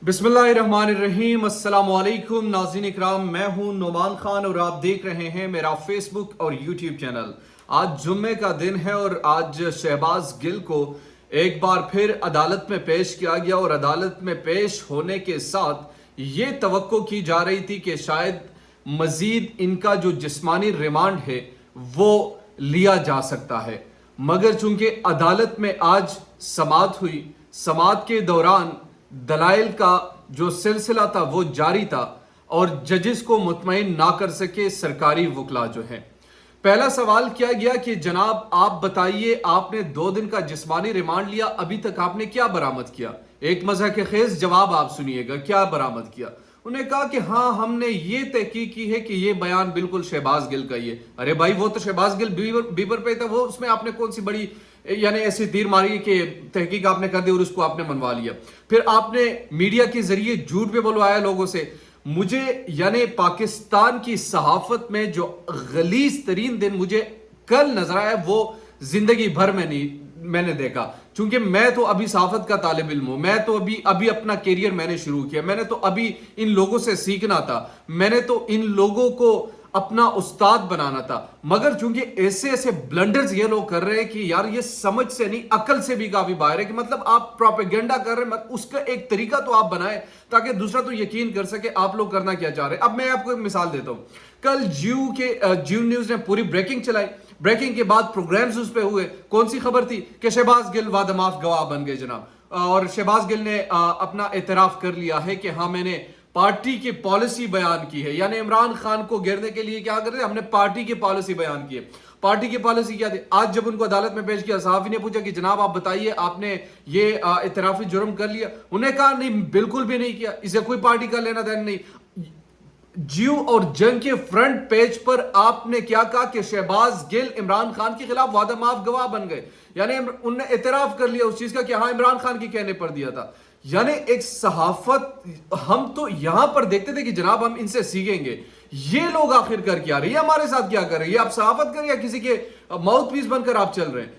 बिस्मिल्लाहिर्रहमानिर्रहीम। अस्सलाम वालेकुम नाज़रीन इकराम, मैं हूं नोमान खान और आप देख रहे हैं मेरा फेसबुक और यूट्यूब चैनल। आज जुम्मे का दिन है और आज शहबाज गिल को एक बार फिर अदालत में पेश किया गया और अदालत में पेश होने के साथ ये तवक्को की जा रही थी कि शायद मज़ीद इनका जो जिस्मानी रिमांड है वो लिया जा सकता है, मगर चूंकि अदालत में आज समाअत हुई, समाअत के दौरान दलाइल का जो सिलसिला था वो जारी था और जजेस को मुतमईन ना कर सके सरकारी वकला जो हैं। पहला सवाल किया गया कि जनाब आप बताइए, आपने 2 दिन का जिस्मानी रिमांड लिया, अभी तक आपने क्या बरामद किया? एक मज़हक खेज जवाब आप सुनिएगा, क्या बरामद किया? उन्हें कहा कि हाँ, हमने ये तहकीक की है कि ये बयान बिल्कुल शहबाज गिल का ही है। अरे भाई, वो तो शहबाज गिल बीबर पे था, वो उसमें आपने कौन सी बड़ी यानी ऐसी तीर मारी कि तहकीक आपने कर दी और उसको आपने मनवा लिया। फिर आपने मीडिया के जरिए झूठ पे बुलवाया लोगों से। मुझे यानी पाकिस्तान की सहाफत में जो गलीज तरीन दिन मुझे कल नजर आया वो जिंदगी भर में नहीं मैंने देखा, क्योंकि मैं तो अभी सहाफत का तालिब इल्म हूं, मैं तो अभी अपना कैरियर मैंने शुरू किया, मैंने तो अभी इन लोगों से सीखना था, मैंने तो इन लोगों को अपना उस्ताद बनाना था। मगर चूंकि ऐसे ऐसे ब्लंडर्स ये लोग कर रहे हैं कि यार ये समझ से नहीं अकल से भी काफी बाहर है कि मतलब आप प्रोपेगेंडा कर रहे हैं, उसका एक तरीका तो आप बनाए ताकि दूसरा तो यकीन कर सके आप लोग करना क्या चाह रहे हैं। अब मैं आपको एक मिसाल देता हूं। कल जियो न्यूज ने पूरी ब्रेकिंग चलाई, ब्रेकिंग के बाद प्रोग्राम्स उस पे हुए। कौन सी खबर थी कि शहबाज गिल वादा माफ गवाह बन गए जनाब, और शहबाज गिल ने अपना एतराफ कर लिया है कि हाँ, मैंने पार्टी की पॉलिसी बयान की है, यानी इमरान खान को घेरने के लिए क्या करते, हमने पार्टी की पॉलिसी बयान की है। पार्टी की पॉलिसी क्या थी? आज जब उनको अदालत में पेश किया, सहाफी ने पूछा कि जनाब आप बताइए, आपने ये इतराफी जुर्म कर लिया? उन्हें कहा नहीं, बिल्कुल भी नहीं किया, इसे कोई पार्टी का लेना देना नहीं। जियो और जंग के फ्रंट पेज पर आपने क्या कहा कि शहबाज गिल इमरान खान के खिलाफ वादा माफ गवाह बन गए, यानी उनने इतराफ कर लिया उस चीज का कि हाँ, इमरान खान के कहने पर दिया था। यानी एक सहाफत हम तो यहां पर देखते थे कि जनाब हम इनसे सीखेंगे, ये लोग आखिर कर क्या रहे हैं, हमारे साथ क्या कर रहे हैं? आप सहाफत कर या किसी के माउथ पीस बनकर आप चल रहे हैं?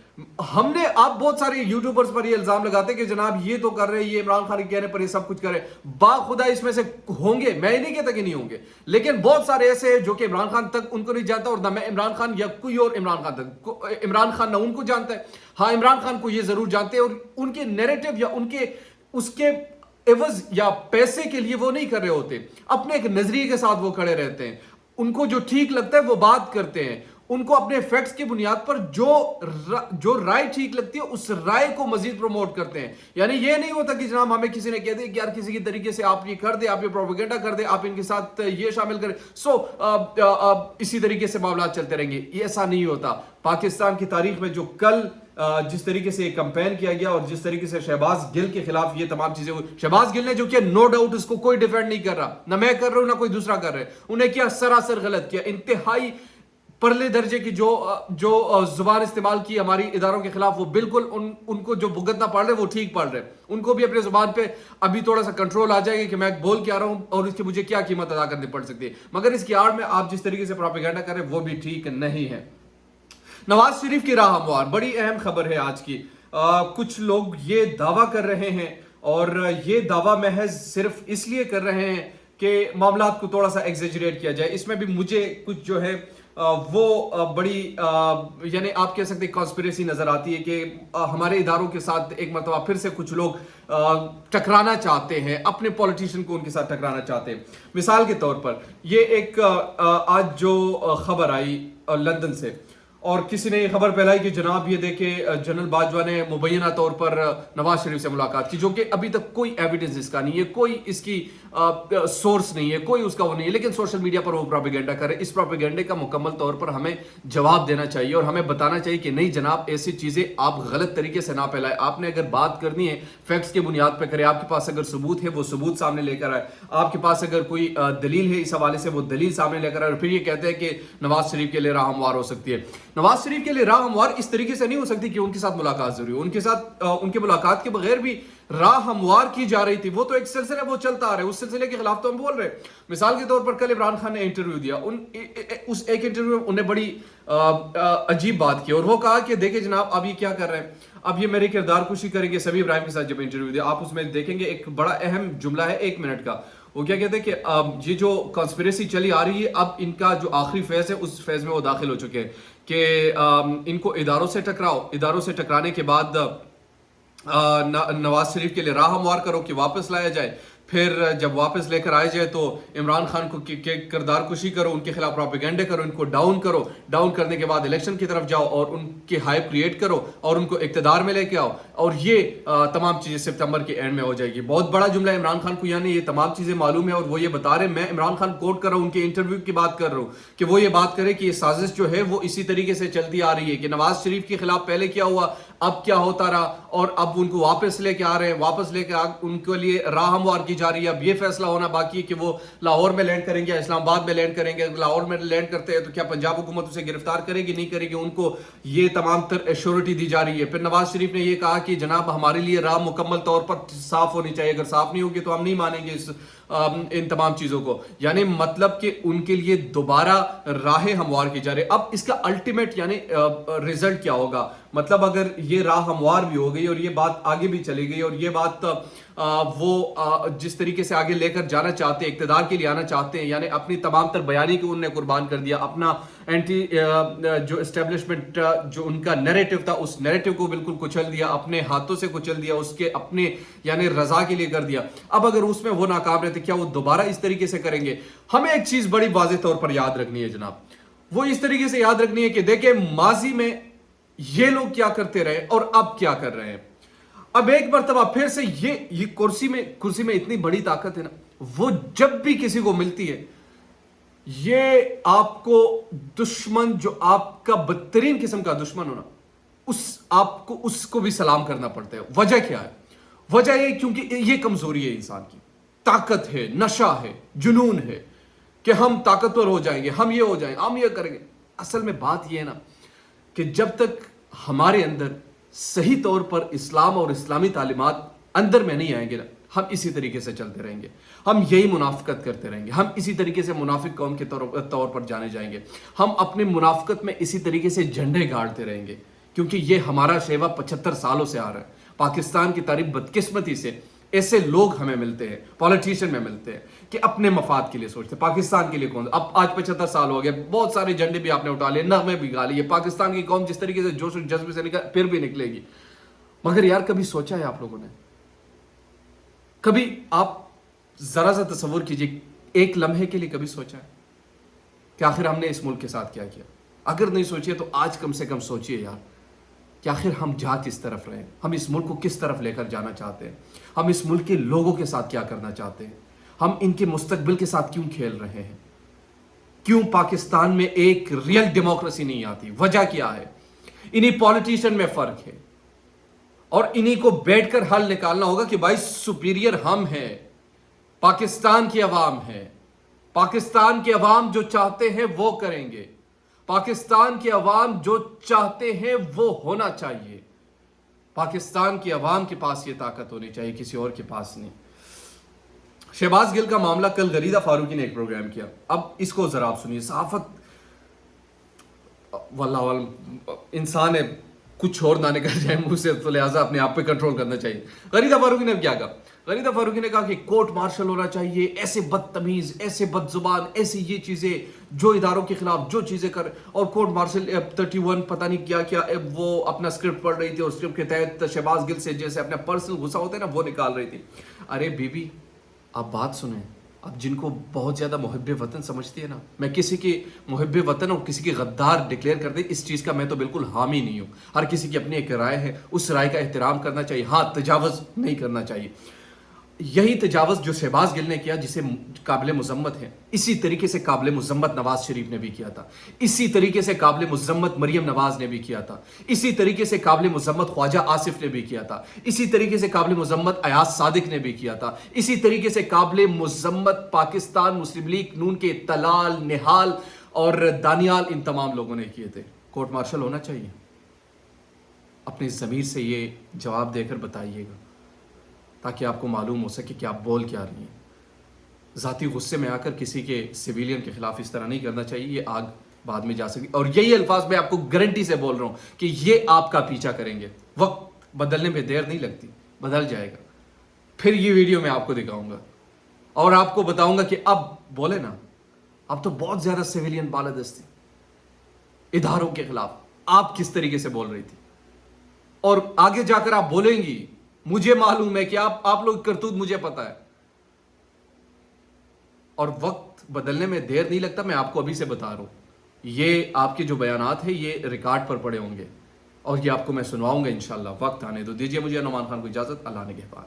आप बहुत सारे यूट्यूबर्स पर ये इल्जाम लगाते हैं कि जनाब ये तो कर रहे हैं, ये इमरान खान के कहने पर ये सब कुछ कर रहे हैं। बाखुदा इसमें से होंगे, मैं नहीं कहता कि नहीं होंगे, लेकिन बहुत सारे ऐसे हैं जो कि इमरान खान तक उनको नहीं जानता और ना मैं इमरान खान या कोई और इमरान खान तक, इमरान खान ना उनको जानता है, हाँ इमरान खान को ये जरूर जानते हैं, और उनके नैरेटिव या उनके उसके एवज या पैसे के लिए वो नहीं कर रहे होते, अपने एक नजरिए के साथ वो खड़े रहते हैं। उनको जो ठीक लगता है वो बात करते हैं, उनको अपने फैक्ट्स की बुनियाद पर जो राय ठीक लगती है उस राय को मजीद प्रमोट करते हैं। यानी ये नहीं होता कि जनाब हमें किसी ने कह दिया कि यार किसी की तरीके से आप ये कर दे, आप ये प्रोपेगेंडा कर दे, आप इनके साथ ये शामिल करें, इसी तरीके से मामला चलते रहेंगे। ये ऐसा नहीं होता। पाकिस्तान की तारीख में जो कल जिस तरीके से कंपेन किया गया और जिस तरीके से शहबाज गिल के खिलाफ ये तमाम चीजें हुई, शहबाज गिल ने जो किया, नो डाउट उसको कोई डिफेंड नहीं कर रहा, ना मैं कर रहा हूं ना कोई दूसरा कर रहा है। उन्हें किया सरासर गलत किया, इंतहाई परले दर्जे की जो जुबान इस्तेमाल की हमारी इदारों के खिलाफ, वो बिल्कुल उनको जो भुगतना पड़ रहे वो ठीक पड़ रहे। उनको भी अपने जुबान पे अभी थोड़ा सा कंट्रोल आ जाएगा कि मैं बोल के आ रहा हूं और इसकी मुझे क्या कीमत अदा करनी पड़ सकती है। मगर इसकी आड़ में आप जिस तरीके से प्रोपेगेंडा कर रहे हैं वो भी ठीक नहीं है। नवाज शरीफ की राह हमवार, बड़ी अहम खबर है आज की। कुछ लोग ये दावा कर रहे हैं और ये दावा महज सिर्फ इसलिए कर रहे हैं कि मामला को थोड़ा सा एग्जेजरेट किया जाए। इसमें भी मुझे कुछ जो है वो बड़ी यानी आप कह सकते हैं कॉन्स्पिरेसी नजर आती है कि हमारे इदारों के साथ एक मरतबा फिर से कुछ लोग टकराना चाहते हैं, अपने पॉलिटिशियन को उनके साथ टकराना चाहते हैं। मिसाल के तौर पर ये एक आज जो खबर आई लंदन से, और किसी ने ये खबर फैलाई कि जनाब ये देखे जनरल बाजवा ने मुबैना तौर पर नवाज शरीफ से मुलाकात की, जो कि अभी तक कोई एविडेंस इसका नहीं है, कोई इसकी सोर्स नहीं है, कोई उसका वो नहीं है, लेकिन सोशल मीडिया पर वो प्रोपेगेंडा करे। इस प्रोपेगेंडे का मुकम्मल तौर पर हमें जवाब देना चाहिए और हमें बताना चाहिए कि नहीं जनाब, ऐसी चीजें आप गलत तरीके से ना फैलाए। आपने अगर बात करनी है फैक्ट्स की बुनियाद पर करें, आपके पास अगर सबूत है वो सबूत सामने लेकर आए, आपके पास अगर कोई दलील है इस हवाले से वो दलील सामने लेकर आए, और फिर ये कहते हैं कि नवाज शरीफ के लिए राह हमवार हो सकती है। नवाज शरीफ के लिए राह हमवार इस तरीके से नहीं हो सकती कि उनके साथ मुलाकात जरूरी हो, उनके साथ उनके मुलाकात के बगैर भी राह हमवार की जा रही थी। वो तो एक सिलसिला वो चलता आ रहा है, उस सिलसिले के खिलाफ तो हम बोल रहे हैं। मिसाल के तौर पर कल इमरान खान ने इंटरव्यू दिया, उस एक इंटरव्यू में उन्हें बड़ी अजीब बात की और वो कहा कि देखिए जनाब अब ये क्या कर रहे हैं, अब ये मेरी किरदार कुशी करेंगे। सभी इब्राहिम के साथ जब इंटरव्यू दिया आप उसमें देखेंगे एक बड़ा अहम जुमला है 1 मिनट का। वो क्या कहते हैं कि ये जो कॉन्स्पिरेसी चली आ रही है अब इनका जो आखिरी फेज है उस फेज में वो दाखिल हो चुके हैं कि इनको इदारों से टकराओ, इदारों से टकराने के बाद नवाज शरीफ के लिए राह हमवार करो कि वापस लाया जाए, फिर जब वापस लेकर आया जाए तो इमरान खान को किरदार कुशी करो, उनके खिलाफ प्रोपेगेंडे करो, इनको डाउन करो, डाउन करने के बाद इलेक्शन की तरफ जाओ और उनकी हाइप क्रिएट करो और उनको इक्तदार में लेके आओ और ये तमाम चीजें सितंबर के एंड में हो जाएगी। बहुत बड़ा जुमला है इमरान खान को, यानी ये तमाम चीजें मालूम है और वो ये बता रहे हैं। मैं इमरान खान कोट कर रहा हूँ, उनके इंटरव्यू की बात कर रहा हूँ कि वो ये बात करे कि ये साजिश जो है वो इसी तरीके से चलती आ रही है कि नवाज शरीफ के खिलाफ पहले क्या हुआ, अब क्या होता रहा और अब उनको वापस लेके आ रहे हैं, वापस लेके उनके लिए राह हमवार की जा रही है। अब ये फैसला होना बाकी है कि वो लाहौर में लैंड करेंगे या इस्लामाबाद में लैंड करेंगे। लाहौर में लैंड करते हैं तो क्या पंजाब हुकूमत उसे गिरफ्तार करेगी, नहीं करेगी, उनको ये तमाम तर एश्योरिटी दी जा रही है। फिर नवाज शरीफ ने ये कहा कि जनाब हमारे लिए राह मुकम्मल तौर पर साफ होनी चाहिए, अगर साफ नहीं होगी तो हम नहीं मानेंगे इन तमाम चीजों को। यानी मतलब कि उनके लिए दोबारा राहें हमवार की जा रही है। अब इसका अल्टीमेट यानी रिजल्ट क्या होगा, मतलब अगर ये राह हमवार भी हो गई और ये बात आगे भी चली गई और ये बात वो जिस तरीके से आगे लेकर जाना चाहते हैं, इक्तदार के लिए आना चाहते हैं, यानी अपनी तमाम तर बयानी को उन्होंने कुर्बान कर दिया, अपना एंटी जो एस्टेब्लिशमेंट जो उनका नैरेटिव था उस नैरेटिव को बिल्कुल कुचल दिया, अपने हाथों से कुचल दिया, उसके अपने यानी रजा के लिए कर दिया। अब अगर उसमें वो नाकाम रहते क्या वो दोबारा इस तरीके से करेंगे? हमें एक चीज बड़ी वाज़ेह तौर पर याद रखनी है जनाब, वो इस तरीके से याद रखनी है कि देखिए माजी में ये लोग क्या करते रहे और अब क्या कर रहे हैं। अब एक मर्तबा फिर से ये कुर्सी में इतनी बड़ी ताकत है ना, वो जब भी किसी को मिलती है ये आपको दुश्मन जो आपका बदतरीन किस्म का दुश्मन हो ना आपको उसको भी सलाम करना पड़ता है। वजह क्या है? वजह ये क्योंकि ये कमजोरी है इंसान की, ताकत है, नशा है, जुनून है कि हम ताकतवर हो जाएंगे, हम ये हो जाएंगे, हम ये करेंगे। असल में बात ये है ना कि जब तक हमारे अंदर सही तौर पर इस्लाम और इस्लामी तालीमात अंदर में नहीं आएंगे ना, हम इसी तरीके से चलते रहेंगे, हम यही मुनाफिकत करते रहेंगे, हम इसी तरीके से मुनाफिक कौम के तौर पर जाने जाएंगे, हम अपने मुनाफिकत में इसी तरीके से झंडे गाड़ते रहेंगे, क्योंकि ये हमारा शेवा 75 सालों से आ रहा है। पाकिस्तान की तारीख बदकिस्मती से ऐसे लोग हमें मिलते हैं, पॉलिटिशियन में मिलते हैं कि अपने मफाद के लिए सोचते हैं, पाकिस्तान के लिए कौन। अब आज 75 साल हो गए, बहुत सारे झंडे भी आपने उठा लिए, नगमे भी गा लिए, पाकिस्तान की कौम जिस तरीके से जोश और जज्बे से निकल फिर भी निकलेगी। मगर यार कभी सोचा है आप लोगों ने, कभी आप जरा सा तस्वुर कीजिए, एक लम्हे के लिए कभी सोचा है कि आखिर हमने इस मुल्क के साथ क्या किया? अगर नहीं सोचिए तो आज कम से कम सोचिए यार कि आखिर हम जा किस तरफ रहे हैं, हम इस मुल्क को किस तरफ लेकर जाना चाहते हैं, हम इस मुल्क के लोगों के साथ क्या करना चाहते हैं, हम इनके मुस्तकबिल के साथ क्यों खेल रहे हैं, क्यों पाकिस्तान में एक रियल डेमोक्रेसी नहीं आती? वजह क्या है? इन्हीं पॉलिटिशियन में फर्क है और इन्हीं को बैठकर हल निकालना होगा कि भाई सुपीरियर हम हैं, पाकिस्तान की अवाम है, पाकिस्तान की अवाम जो चाहते हैं वो करेंगे, पाकिस्तान की अवाम जो चाहते हैं वो होना चाहिए। पाकिस्तान की अवाम के पास ये ताकत होनी चाहिए, किसी और के पास नहीं। शहबाज गिल का मामला कल गरीदा फारूकी ने एक प्रोग्राम किया, अब इसको जरा आप सुनिए। सहाफत वल्लाह इंसान है, कुछ और ना निकल जाए मुंह से, तो लिहाजा अपने आप पे कंट्रोल करना चाहिए। गरीदा फारूकी ने क्या कहा? गरीदा फारूकी ने कहा कि कोर्ट मार्शल होना चाहिए, ऐसे बदतमीज, ऐसे बदजुबान, ऐसी ये चीजें जो इदारों के खिलाफ जो चीजें कर, और कोर्ट मार्शल 31 पता नहीं क्या क्या वो अपना स्क्रिप्ट पढ़ रही थी और स्क्रिप्ट के तहत शहबाज गिल से जैसे अपना पर्सनल गुस्सा होता है ना वो निकाल रही थी। अरे बीबी आप बात सुने, अब जिनको बहुत ज्यादा मुहिब्बे वतन समझती है ना, मैं किसी की मुहिब्बे वतन और किसी की गद्दार डिक्लेयर कर दे इस चीज का मैं तो बिल्कुल हामी नहीं हूं। हर किसी की अपनी एक राय है, उस राय का एहतराम करना चाहिए, हाँ तजावुज नहीं करना चाहिए। यही तजावुज जो शहबाज गिल ने किया जिसे काबिल मुजम्मत है, इसी तरीके से काबिल मुजम्मत नवाज शरीफ ने भी किया था, इसी तरीके से काबिल मुजम्मत मरियम नवाज ने भी किया था, इसी तरीके से काबिल मुजम्मत ख्वाजा आसिफ ने भी किया था, इसी तरीके से काबिल मुजम्मत अयाज सादिक ने भी किया था, इसी तरीके से काबिल मुजम्मत पाकिस्तान मुस्लिम लीग नून के तलाल, निहाल और दानियाल इन तमाम लोगों ने किए थे। کورٹ مارشل ہونا چاہیے؟ اپنی ضمیر سے یہ جواب دے کر بتائیے گا تاکہ آپ کو معلوم ہو سکے کہ آپ بول کیا رہی ہیں۔ ذاتی غصے میں آ کر کسی کے سویلین کے خلاف اس طرح نہیں کرنا چاہیے، یہ آگ بعد میں جا سکتی، اور یہی الفاظ میں آپ کو گارنٹی سے بول رہا ہوں کہ یہ آپ کا پیچھا کریں گے۔ وقت بدلنے میں دیر نہیں لگتی، بدل جائے گا۔ پھر یہ ویڈیو میں آپ کو دکھاؤں گا اور آپ کو بتاؤں گا کہ اب بولے نا، اب تو بہت زیادہ سویلین بالادستی اداروں کے خلاف آپ کس طریقے سے بول رہی تھی، اور آگے جا کر آپ بولیں گی، مجھے معلوم ہے کہ آپ لوگ کرتوت مجھے پتا ہے، اور وقت بدلنے میں دیر نہیں لگتا۔ میں آپ کو ابھی سے بتا رہا ہوں، یہ آپ کے جو بیانات ہیں یہ ریکارڈ پر پڑے ہوں گے اور یہ آپ کو میں سنواؤں گا انشاءاللہ۔ وقت آنے دو، دیجیے مجھے نعمان خان کو اجازت۔ اللہ نگہبان۔